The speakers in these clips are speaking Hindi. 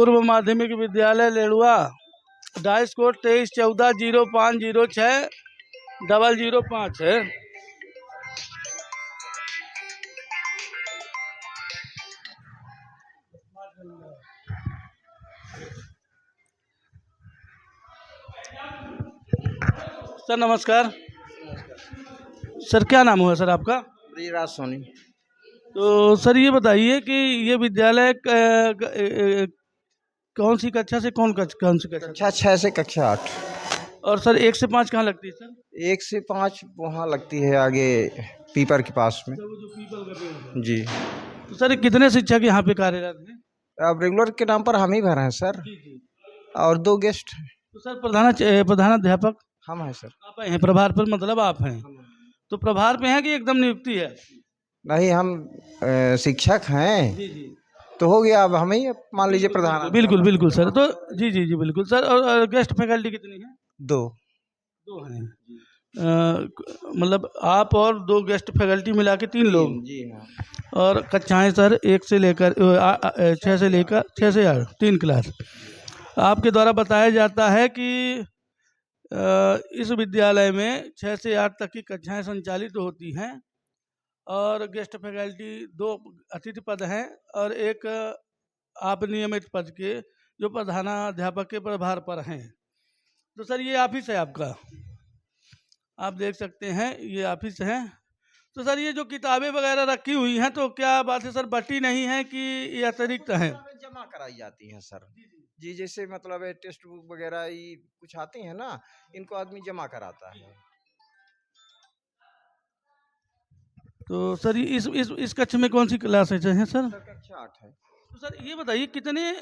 पूर्व माध्यमिक विद्यालय लेड़ुआ, डाइस कोड 231405060005 है। सर नमस्कार। सर क्या नाम हुआ सर आपका? ब्रिजराज सोनी। तो सर ये बताइए कि ये विद्यालय कौन सी कक्षा से कौन सी कक्षा कक्षा 6 से कक्षा 8। और सर 1 से 5 कहाँ लगती है सर? 1 से 5 वहाँ लगती है आगे पीपर के पास में। वो जो पीपल का पेड़ है। जी। तो सर कितने शिक्षक यहाँ पे कार्यरत हैं? अब रेगुलर के नाम पर हम ही भर हैं सर, जी जी। और 2 गेस्ट हैं। तो सर प्रधानाध्यापक हम हैं सर। आप हैं, प्रभार पर मतलब आप हैं। तो प्रभार पे हैं कि एकदम नियुक्ति है? नहीं, हम शिक्षक हैं। जी जी। तो हो गया, अब हम ही मान लीजिए प्रधान। बिल्कुल बिल्कुल सर। तो जी जी जी बिल्कुल सर। और गेस्ट फैकल्टी कितनी है? 2। 2 हैं। मतलब आप और 2 गेस्ट फैकल्टी मिला के 3 लोग। जी हाँ। और कक्षाएं सर 1 से लेकर 6 से लेकर 6 से 8 3 क्लास। आपके द्वारा बताया जाता है कि इस विद्यालय में 6 से 8 तक की कक्षाएं संचालित होती हैं और गेस्ट फैकल्टी 2 अतिथि पद हैं और एक आप नियमित पद के जो प्रधानाध्यापक के प्रभार पर हैं। तो सर ये ऑफिस है आपका, आप देख सकते हैं ये ऑफिस है। तो सर ये जो किताबें वगैरह रखी हुई हैं तो क्या बात है सर, बटी नहीं है कि ये अतिरिक्त हैं? जमा कराई जाती हैं सर। जी, जैसे मतलब टेक्स्ट बुक वगैरह ये कुछ आती हैं ना, इनको आदमी जमा कराता है। तो सर इस कक्ष में कौन सी क्लासेज हैं सर? कक्षा 8 है। तो सर ये बताइए कितने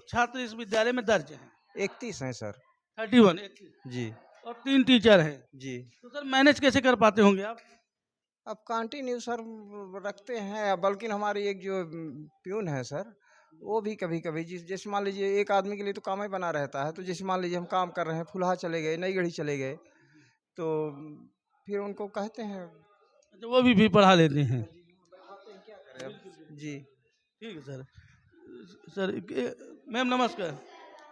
छात्र इस विद्यालय में दर्ज हैं? 31 हैं सर। 31 जी। और 3 टीचर हैं। जी। तो सर मैनेज कैसे कर पाते होंगे आप? अब कंटिन्यू सर रखते हैं, बल्कि हमारी एक जो प्यून है सर, वो भी कभी कभी जैसे मान लीजिए एक आदमी के लिए तो काम ही बना रहता है। तो जैसे मान लीजिए हम काम कर रहे हैं, फुलहा चले गए, नई गढ़ी चले गए, तो फिर उनको कहते हैं। अच्छा वो भी पढ़ा लेते हैं। क्या करें अब। जी। ठीक है सर। सर मैम नमस्कार,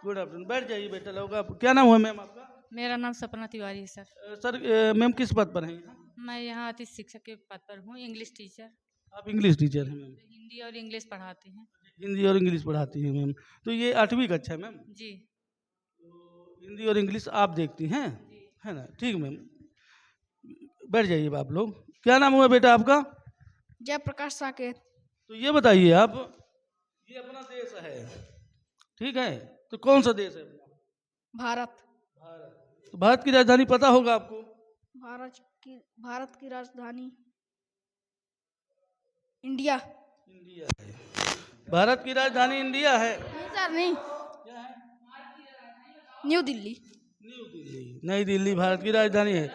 गुड आफ्टरनून। बैठ जाइए बेटा लोग। आप क्या नाम हुआ मैम आपका? मेरा नाम सपना तिवारी है सर। सर मैम किस पद पर हैं यहाँ? मैं यहाँ अतिथि शिक्षक के पद पर हूँ, इंग्लिश टीचर। आप इंग्लिश टीचर हैं मैम? हिंदी और इंग्लिश पढ़ाते हैं। हिंदी और इंग्लिश पढ़ाती हैं मैम। तो ये 8वीं कक्षा है मैम? जी। हिंदी और इंग्लिश आप देखती हैं, है ना? ठीक मैम, बैठ जाइए आप लोग। क्या नाम हुआ बेटा आपका? जयप्रकाश साकेत। तो ये बताइए आप, ये अपना देश है, ठीक है? तो कौन सा देश है अपना? भारत। भारत। तो भारत की राजधानी पता होगा आपको? भारत की राजधानी इंडिया। इंडिया है। भारत की राजधानी इंडिया है। नहीं सर, नहीं। क्या है? न्यू दिल्ली। न्यू दिल्ली, नई दिल्ली भारत की राजधानी है।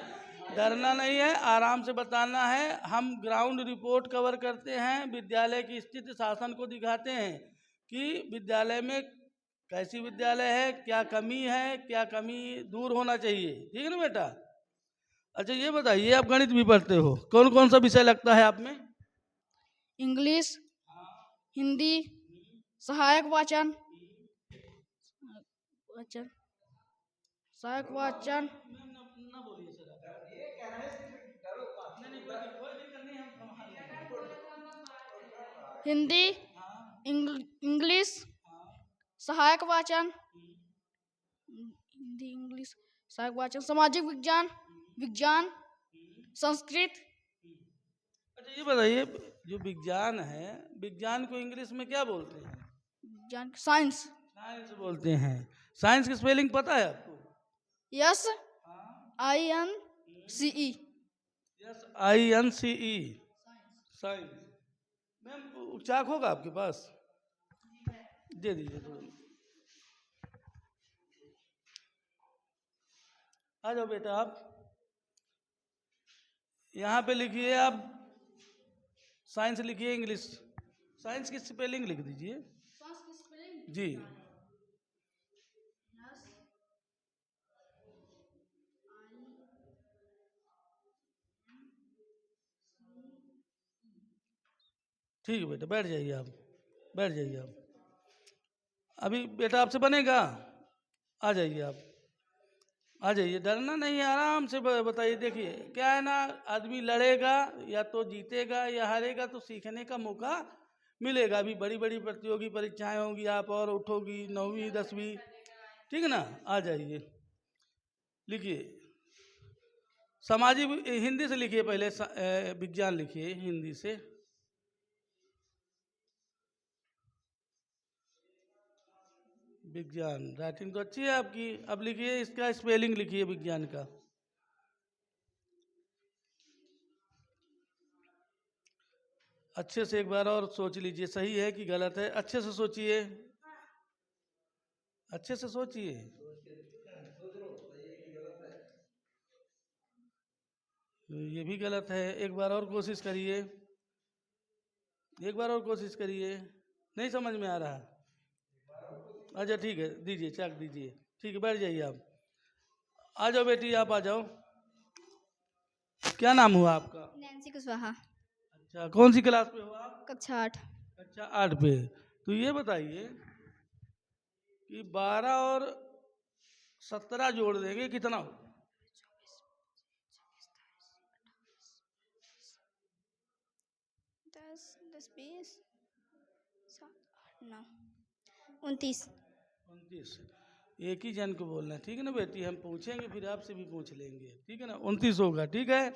डरना नहीं है, आराम से बताना है। हम ग्राउंड रिपोर्ट कवर करते हैं, विद्यालय की स्थिति शासन को दिखाते हैं कि विद्यालय में कैसी विद्यालय है, क्या कमी है, क्या कमी दूर होना चाहिए। ठीक है ना बेटा? अच्छा ये बताइए, आप गणित भी पढ़ते हो, कौन कौन सा विषय लगता है आप में? इंग्लिश, हिंदी, सहायक वाचन वाचन सहायक वाचन, हिंदी, इंग्लिश, सहायक वाचन, हिंदी, इंग्लिश, सहायक वाचन, सामाजिक विज्ञान, विज्ञान, संस्कृत। अच्छा ये बताइए, जो विज्ञान है, विज्ञान को इंग्लिश में क्या बोलते हैं? विज्ञान, साइंस। साइंस बोलते हैं। साइंस की स्पेलिंग पता है आपको? SINCE। SINCE, science. मैम चाक होगा आपके पास? दे दीजिए थोड़ा। आ जाओ बेटा आप, यहाँ पे लिखिए आप साइंस लिखिए, इंग्लिश साइंस की स्पेलिंग लिख दीजिए जी। ठीक है बेटा, बैठ जाइए आप, बैठ जाइए आप। अभी बेटा आपसे बनेगा? आ जाइए आप, आ जाइए, डरना नहीं है, आराम से बताइए। देखिए क्या है ना, आदमी लड़ेगा या तो जीतेगा या हारेगा तो सीखने का मौका मिलेगा। अभी बड़ी बड़ी प्रतियोगी परीक्षाएं होंगी, आप और उठोगी 9वीं 10वीं, ठीक है ना। आ जाइए, लिखिए सामाजिक, हिंदी से लिखिए पहले, विज्ञान लिखिए हिंदी से। विज्ञान, राइटिंग तो अच्छी है आपकी। अब लिखिए इसका स्पेलिंग लिखिए विज्ञान का। अच्छे से एक बार और सोच लीजिए, सही है कि गलत है, अच्छे से सोचिए, अच्छे से सोचिए। ये भी गलत है, एक बार और कोशिश करिए, एक बार और कोशिश करिए। नहीं समझ में आ रहा? अच्छा ठीक है, दीजिए चाक दीजिए, ठीक है, बैठ जाइए आप। आ जाओ बेटी, आप आ जाओ। क्या नाम हुआ आपका? नैन्सी कुशवाहा। अच्छा, कौन सी क्लास पे हो आप? कक्षा 8। कक्षा 8 पे। तो ये बताइए कि 12 और 17 जोड़ देंगे कितना हो? 10 10 20 7 8 9 29। 29। एक ही जन को बोलना है, ठीक है ना बेटी? हम पूछेंगे फिर आपसे भी पूछ लेंगे, ठीक है ना। 29 होगा, ठीक है।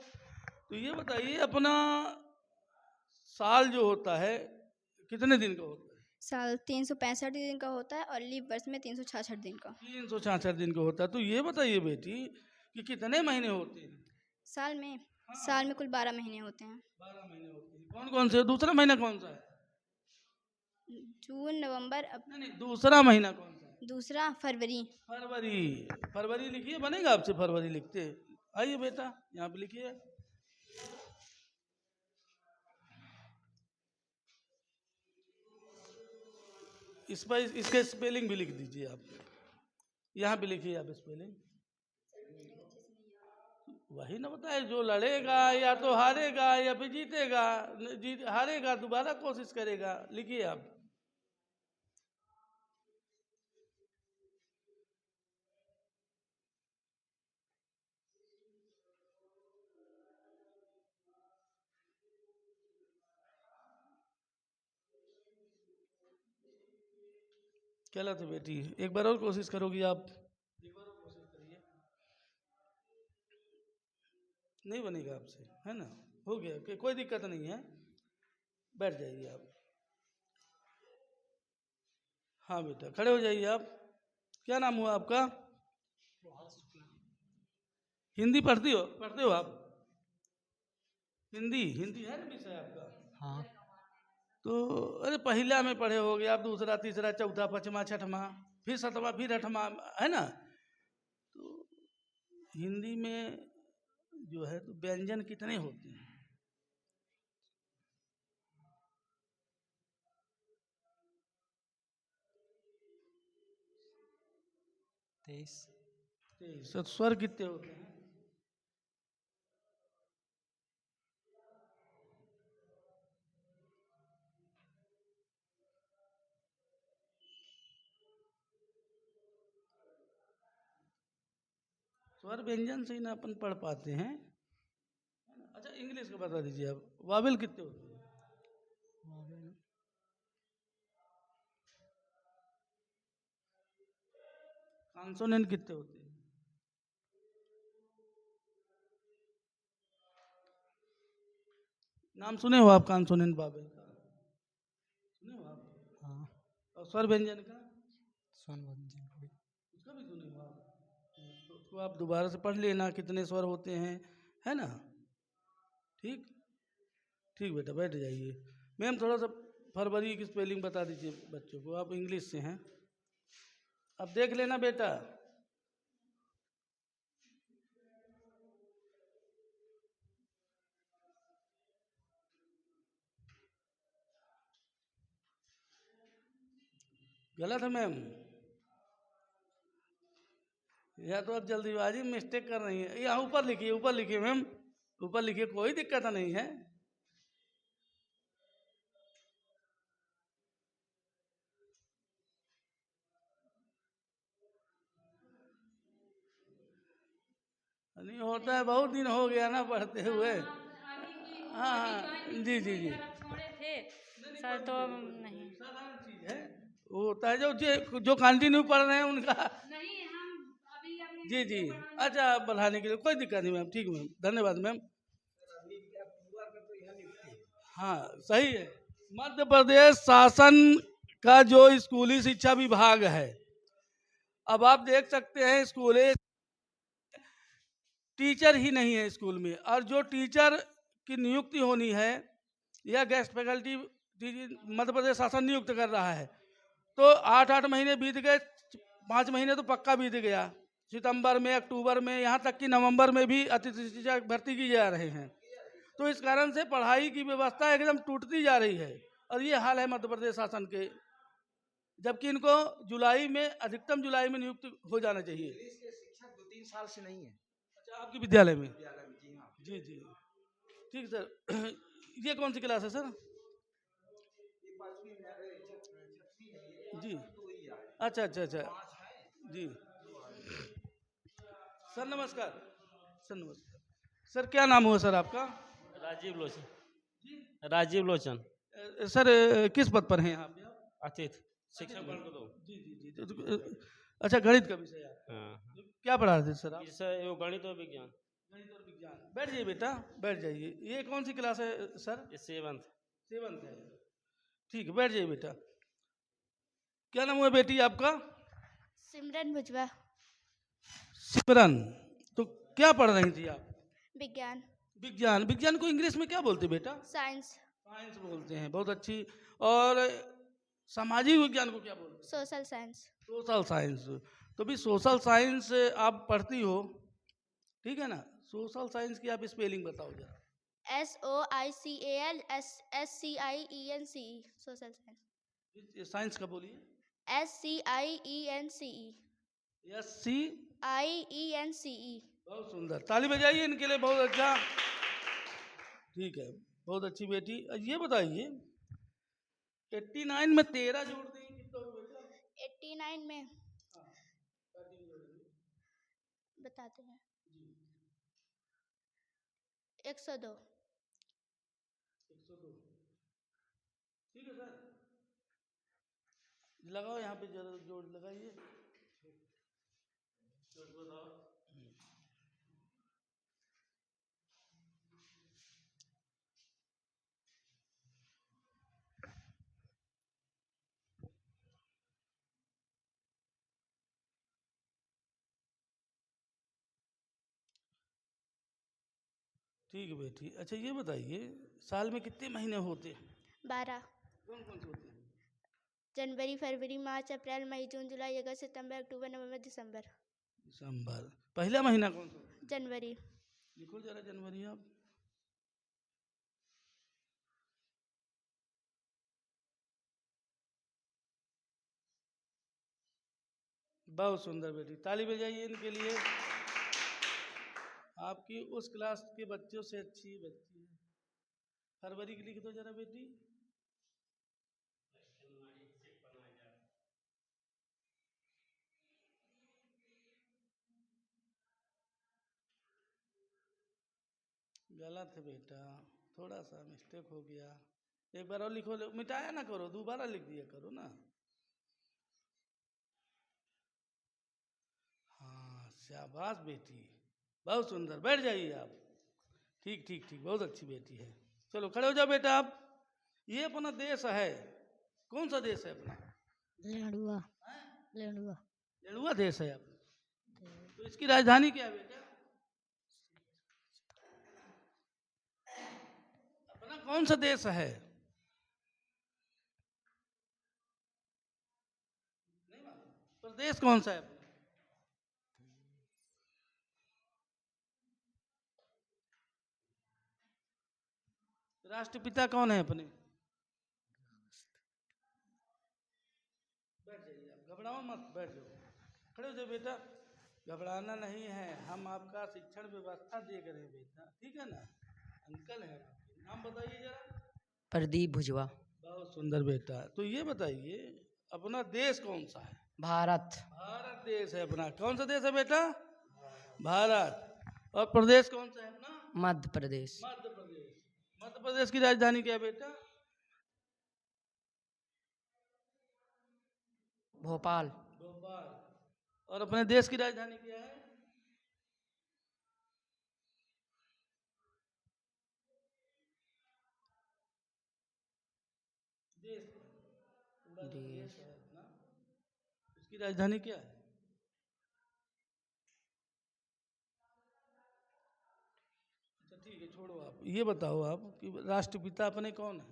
तो ये बताइए अपना साल जो होता है कितने दिन का होता है? साल 365 दिन का होता है और लीप वर्ष में 366 दिन का। 366 दिन का होता है। तो ये बताइए बेटी कि कितने महीने होते हैं साल में? साल में कुल 12 महीने होते हैं। 12 महीने होते हैं। कौन कौन से? दूसरा महीना कौन सा है? जून नवंबर नहीं, दूसरा महीना कौन सा है? दूसरा फरवरी। फरवरी। फरवरी लिखिए, बनेगा आपसे? फरवरी लिखते आइए बेटा, यहाँ पे लिखिए। इस पर इसके स्पेलिंग भी लिख दीजिए आप, यहाँ पे लिखिए आप स्पेलिंग। वही ना बताए, जो लड़ेगा या तो हारेगा या फिर जीतेगा। जीत हारेगा दोबारा कोशिश करेगा, लिखिए आप। गलत है बेटी, एक बार और कोशिश करोगी आप? एक बार और कोशिश करिए, नहीं बनेगा आपसे, है ना। हो गया कि कोई दिक्कत नहीं है, बैठ जाइए आप। हाँ बेटा, खड़े हो जाइए आप। क्या नाम हुआ आपका? हिंदी पढ़ते हो आप? हिंदी, हिंदी है ना विषय आपका? हाँ। तो अरे पहला में पढ़े होगे आप, दूसरा तीसरा चौथा पांचवा छठवां फिर सातवां फिर आठवां, है ना। तो हिंदी में जो है तो व्यंजन कितने होते हैं? 23। 23। तो स्वर कितने होते हैं? स्वर व्यंजन से ही ना अपन पढ़ पाते हैं। अच्छा इंग्लिश का बता दीजिए आप, वावेल कितने होते हैं? कॉन्सोनेंट कितने होते हैं? नाम सुने हो आप कॉन्सोनेंट वावेल का? सुने हो आप? हाँ। और स्वर व्यंजन का? स्वर्ण व्यंजन को भी। उसका भी सुने हो आप? तो उसको आप दोबारा से पढ़ लेना कितने स्वर होते हैं, है ना। ठीक, ठीक बेटा, बैठ जाइए। मैम थोड़ा सा फरवरी की स्पेलिंग बता दीजिए बच्चों को, आप इंग्लिश से हैं, अब देख लेना बेटा। गलत है मैम, या तो आप जल्दीबाजी में मिस्टेक कर रही है। यहाँ ऊपर लिखिए, ऊपर लिखिए मैम, ऊपर लिखिए, कोई दिक्कत नहीं है। नहीं होता है, बहुत दिन हो गया ना पढ़ते हुए। हाँ हाँ जी जी जी, छोड़े थे सर तो नहीं साधारण चीज है, वो होता है जो कंटिन्यू पढ़ रहे हैं उनका। नहीं हम अभी जी जी, अच्छा बढ़ाने के लिए कोई दिक्कत नहीं मैम, ठीक मैम, धन्यवाद मैम। हाँ सही है। मध्य प्रदेश शासन का जो स्कूली शिक्षा विभाग है, अब आप देख सकते हैं स्कूल टीचर ही नहीं है स्कूल में, और जो टीचर की नियुक्ति होनी है या गेस्ट फैकल्टी मध्य प्रदेश शासन नियुक्त कर रहा है, तो 8-8 महीने बीत गए, 5 महीने तो पक्का बीत गया, सितंबर में, अक्टूबर में, यहाँ तक कि नवंबर में भी अतिथि शिक्षक भर्ती की जा रहे हैं। तो इस कारण से पढ़ाई की व्यवस्था एकदम टूटती जा रही है, और ये हाल है मध्य प्रदेश शासन के, जबकि इनको जुलाई में, अधिकतम जुलाई में नियुक्त हो जाना चाहिए। इंग्लिश के शिक्षक 2-3 साल से नहीं है अच्छा, आपके विद्यालय में? विद्यालय में, जी हाँ। जी जी, ठीक सर। ये कौन सी क्लास है सर? ये 5वीं में है, 6वीं है ये, जी, तो वही है। अच्छा अच्छा अच्छा 5 है। जी। सर नमस्कार। सर नमस्कार। सर क्या नाम हुआ सर आपका? राजीव लोचन। राजीव लोचन। सर किस पद पर हैं आप? अतिथि शिक्षक बन दो। जी जी जी, अच्छा गणित का विषय है, हाँ, क्या पढ़ा रहे थे सर आप? विषय वो गणित और विज्ञान। गणित और विज्ञान। बैठ जाइए बेटा, बैठ जाइए। ये कौन सी क्लास है सर? ये 7th। 7th है, ठीक है, बैठ जाइए बेटा। क्या नाम हुआ बेटी आपका? सिमरन भुजवा। सिमरन, तो क्या पढ़ रही थी आप? विज्ञान। विज्ञान। विज्ञान को इंग्लिश में क्या बोलते बेटा? साइंस। साइंस बोलते हैं, बहुत अच्छी। और सामाजिक विज्ञान को क्या बोलते हैं? Social science. Social science. तो भी सोशल साइंस आप पढ़ती हो, ठीक है ना? सोशल साइंस की आप स्पेलिंग बताओ जरा। SOICAL SSCIENCE social science. Science का बोलिए। SCIENCE। IENCE। बहुत सुंदर, ताली बजाइए इनके लिए, बहुत अच्छा, ठीक है, बहुत अच्छी बेटी। ये बताइए 89 में 13 जोड़ देंगे कितना होगा बेटा? 89 में बताते हैं। 102। 102, ठीक है सर, लगाओ यहाँ पे जरा जोड़ लगाइए। ठीक है बेटी। अच्छा ये बताइए साल में कितने महीने होते हैं? 12। कौन कौन से होते हैं? जनवरी, फरवरी, मार्च, अप्रैल, मई, जून, जुलाई, अगस्त, सितंबर, अक्टूबर, नवंबर, दिसंबर। दिसंबर। पहला महीना कौन सा होता है? जनवरी। लिखो जरा जनवरी आप। बहुत सुंदर बेटी, ताली बजाइए इनके लिए। आपकी उस क्लास के बच्चों से अच्छी बच्ची है। फरवरी की लिख दो जरा बेटी। गलत है बेटा, थोड़ा सा मिस्टेक हो गया, एक बार और लिखो, मिटाया ना करो, दोबारा लिख दिया करो ना। हाँ शाबाश बेटी, बहुत सुंदर, बैठ जाइए आप। ठीक ठीक ठीक, बहुत अच्छी बेटी है। चलो खड़े हो जाओ बेटा आप। ये अपना देश है, कौन सा देश है अपना? लेंडुआ। लेंडुआ। लेडुआ देश है अपना। तो इसकी राजधानी क्या है बेटा? अपना कौन सा देश है? नहीं मालूम, प्रदेश कौन सा है अपना? राष्ट्रपिता कौन है अपने? बैठ जाइए आप, घबराओ मत, बैठ जाओ, खड़े हो जाओ बेटा। घबराना नहीं है, हम आपका शिक्षण व्यवस्था देख रहे हैं बेटा, ठीक है ना? अंकल है आपके, नाम बताइए जरा। प्रदीप भुजवा। बहुत सुंदर बेटा। तो ये बताइए अपना देश कौन सा है? भारत। भारत देश है अपना। कौन सा देश है बेटा? भारत। और प्रदेश कौन सा है अपना? मध्य प्रदेश। मध्य प्रदेश। मध्य प्रदेश की राजधानी क्या है बेटा? भोपाल। भोपाल। और अपने देश की राजधानी क्या है? देश पूरा जो देश है अपना, उसकी राजधानी क्या है? अच्छा ठीक है, छोड़ो आप, ये बताओ आप कि राष्ट्रपिता अपने कौन है?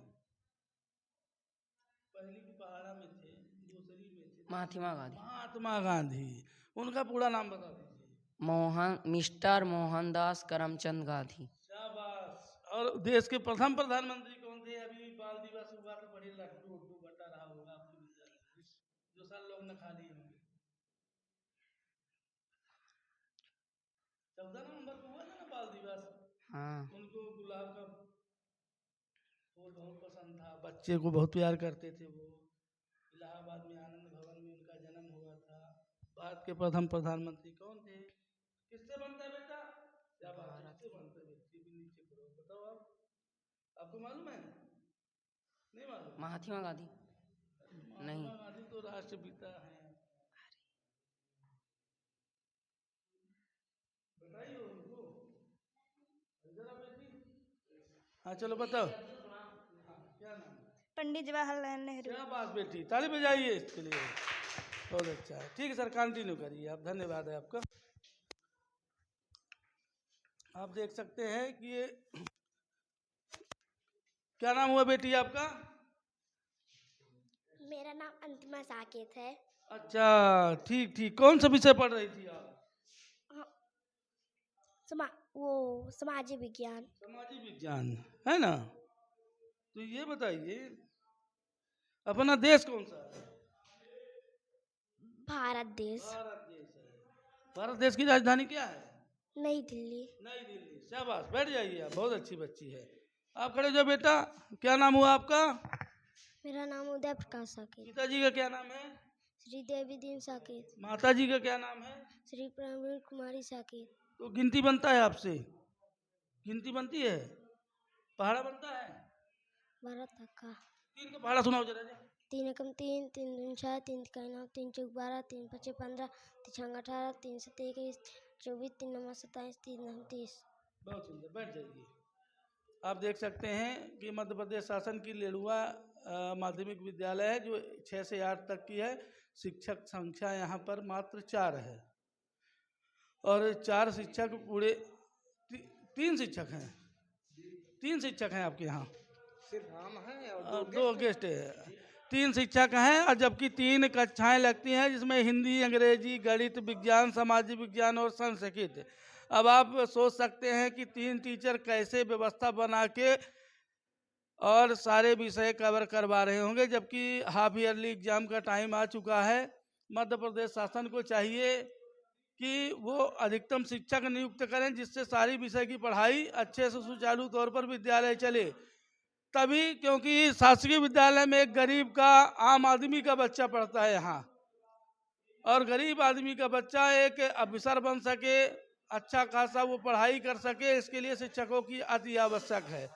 पहली की पहाड़ा में थे, दूसरी में थे महात्मा गांधी। महात्मा गांधी। उनका पूरा नाम बता दीजिए। मिस्टर मोहनदास करमचंद गांधी। शाबाश। और देश के प्रथम प्रधानमंत्री कौन थे? अभी बाल दिवस हुआ तो बड़े लड्डू उड्डू बटा रहा होगा आपके विद्यालय में, जो सारे लोग न खा लिए होंगे। 14 नवंबर को हुआ था ना बाल दिवस। हाँ। उनको गुलाब का फूल बहुत पसंद था, बच्चे को बहुत प्यार करते थे वो। इलाहाबाद में आनंद भवन में उनका जन्म हुआ था। भारत के प्रथम प्रधानमंत्री कौन थे? किससे बनता है बेटा? क्या बात है, किससे बनता है? व्यक्ति भी नीचे करो, बताओ आप, आपको मालूम है? नहीं मालूम? महात्मा गांधी। नहीं। महात्मा गांधी तो राष्ट्रपिता हैं। बताइए उनको जरा बेटी। हाँ चलो बताओ। हाँ, क्या नाम है? पंडित जवाहरलाल नेहरू। क्या बात बेटी, ताली बजाइए इसके लिए, बहुत अच्छा है। ठीक है सर, कंटिन्यू करिए आप, धन्यवाद है आपका। आप देख सकते हैं कि ये क्या नाम हुआ बेटी आपका? मेरा नाम अंतिमा साकेत है। अच्छा ठीक ठीक, कौन सा विषय पढ़ रही थी आप? सामाजिक विज्ञान। सामाजिक विज्ञान है ना। तो ये बताइए अपना देश कौन सा है? भारत देश। भारत देश है। भारत देश की राजधानी क्या है? नई दिल्ली। नई दिल्ली। शाबाश, बैठ जाइए आप, बहुत अच्छी बच्ची है। आप खड़े जो बेटा, क्या नाम हुआ आपका? मेरा नाम उदय प्रकाश साकेत। पिताजी का क्या नाम है? श्री देवी दीन साकेत। माता जी का क्या नाम है? श्री प्रवीण कुमारी साकेत। तो गिनती बनता है आपसे? गिनती बनती है? पहाड़ा बनता है? भारत तक का 3 का पहाड़ा सुनाओ जरा जा। 3 एकम 3, 3 दूनी 6, 3 का 9, 3 चौक 12, 3 पचे 15, 3 छंग 18, 3 सत्ते 21, 24, 3 नंबर 27, 3 नंबर 30। बहुत सुंदर, बैठ जाइए। आप देख सकते हैं कि मध्य प्रदेश शासन की लेडुआ माध्यमिक विद्यालय है, जो 6 से 8 तक की है। शिक्षक संख्या यहाँ पर मात्र 4 है, और 4 शिक्षक पूरे 3 शिक्षक हैं। 3 शिक्षक हैं आपके यहाँ, सिर्फ हम हैं और 2 गेस्ट है। 3 शिक्षक हैं, और जबकि 3 कक्षाएं लगती हैं, जिसमें हिंदी, अंग्रेजी, गणित, विज्ञान, सामाजिक विज्ञान और संस्कृत। अब आप सोच सकते हैं कि 3 टीचर कैसे व्यवस्था बना के और सारे विषय कवर करवा रहे होंगे, जबकि हाफ ईयरली एग्जाम का टाइम आ चुका है। मध्य प्रदेश शासन को चाहिए कि वो अधिकतम शिक्षक नियुक्त करें, जिससे सारी विषय की पढ़ाई अच्छे से सुचारू तौर पर विद्यालय चले। तभी, क्योंकि शासकीय विद्यालय में एक गरीब का, आम आदमी का बच्चा पढ़ता है यहाँ, और गरीब आदमी का बच्चा एक अफसर बन सके, अच्छा खासा वो पढ़ाई कर सके, इसके लिए शिक्षकों की अति आवश्यक है।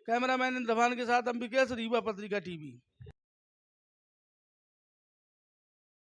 कैमरामैन इंद्रभान के साथ अंबिकेश, रीवा पत्रिका टीवी।